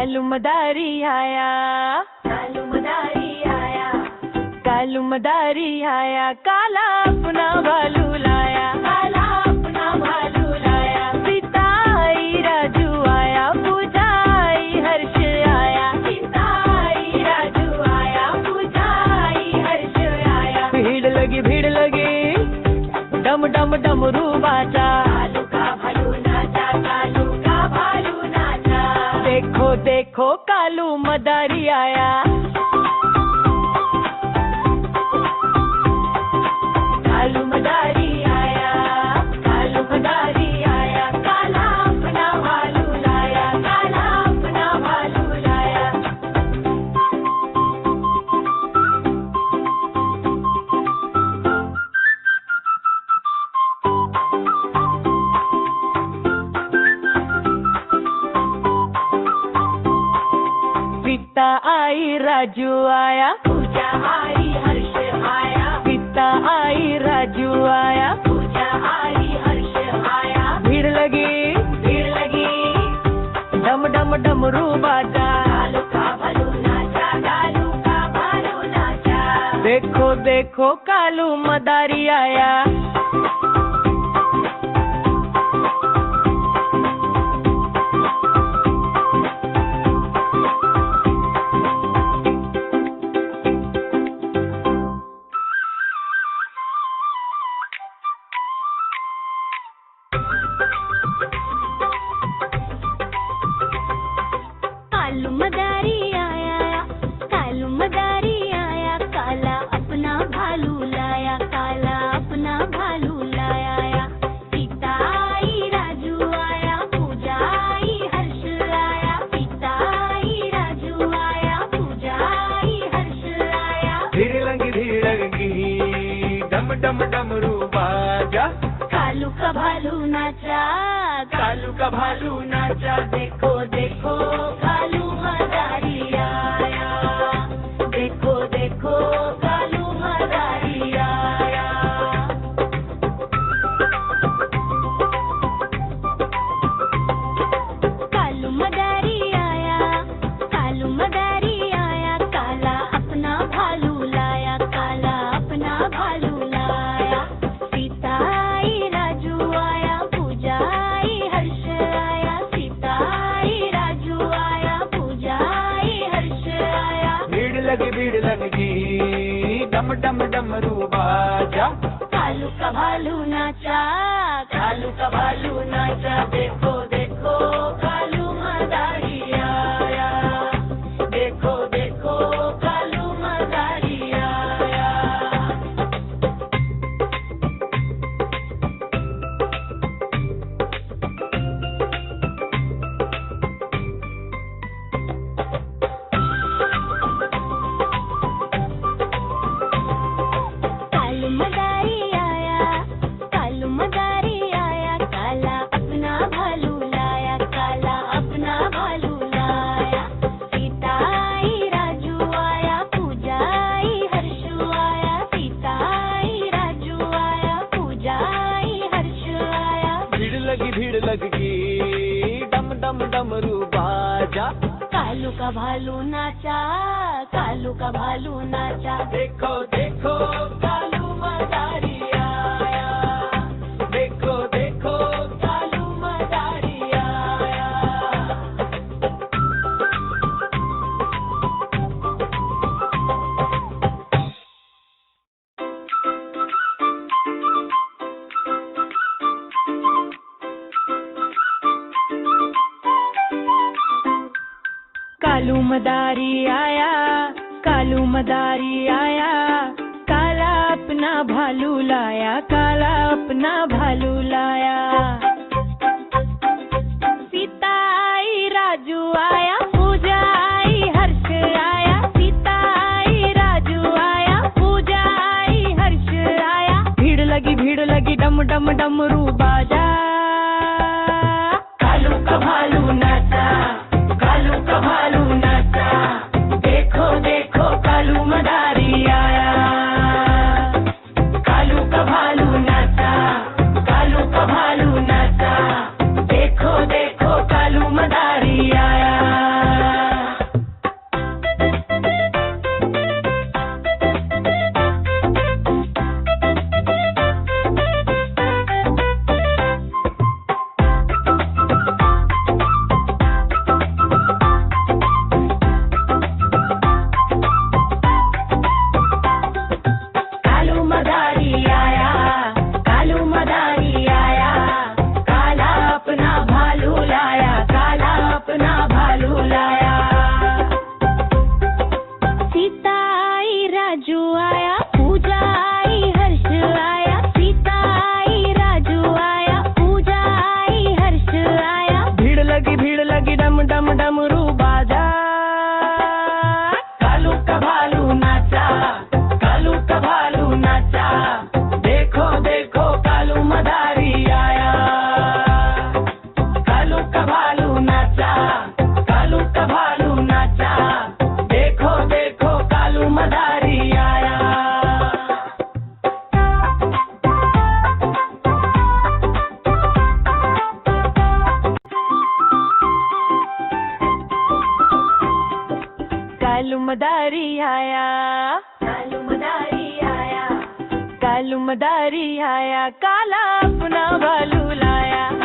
कालू मदारी आया, कालू मदारी आया, कालू मदारी आया, काला अपना भालू लाया, काला अपना भालू लाया, सीता आई राजू आया, पूजा आई हर्ष आया, सीता आई राजू आया, पूजा आई हर्ष आया। भीड़ लगी डम डम डमरू बाजा, कालू का भालू नाचा, कालू का भालू नाचा, देखो देखो कालू मदारी आया। कालू मदारी आया, कालू मदारी आया, काला अपना भालू लाया, काला अपना भालू लाया। सीता आई राजू आया, पूजा आई हर्ष आया, सीता आई राजू आया, पूजा आई हर्ष आया। भीड़ लगी डम डम डमरू बाजा, कालू का भालू नाचा, कालू का भालू नाचा, देखो देखो कालू मदारी आया। कालू मदारी आया, कालू मदारी आया, काला अपना भालू लाया, काला अपना भालू लाया। सीता आई राजू आया, पूजा आई हर्ष आया, सीता आई राजू आया, पूजा आई हर्ष आया। भीड़ लगी डम डम डमरू बाजा, कालू का भालू नाचा, कालू का भालू नाचा, देखो देखो कालू मदारी आया, देखो देखो कालू मदारी आया। कालू मदारी आया, कालू मदारी आया, काला अपना भालू लाया, काला अपना भालू लाया। सीता आई राजू आया, पूजा आई हर्ष आया, सीता आई राजू आया, पूजा आई हर्ष आया। भीड़ लगी डम डम डमरू बाजा, कालू का भालू नाचा, कालू का भालू नाचा, देखो देखो कालू मदारी आया, देखो देखो कालू मदारी आया। कालू मदारी आया, कालू मदारी आया, काला अपना भालू लाया, काला अपना भालू लाया। सीता आई राजू आया, पूजा आई हर्ष आया, सीता आई राजू आया, पूजा आई हर्ष आया। भीड़ लगी डम डम डमरू बाजा, कालू का भालू नाचा, कालू का भालू नाचा, देखो देखो कालू मदारी आया, देखो देखो कालू मदारी आया। कालू मदारी आया, कालू मदारी आया, काला अपना भालू लाया, काला अपना भालू लाया। सीता आई राजू आया, पूजा आई हर्ष आया, सीता आई राजू आया, पूजा आई हर्ष आया। भीड़ लगी डम डम डमरू बाजा, कालू का भालू नाचा, कालू का भालू नाचा, देखो देखो कालू मदारी आया, कालू का भालू नाचा, कालू का भालू मदारी आया, कालू मदारी आया, कालू मदारी आया, काला अपना भालू लाया।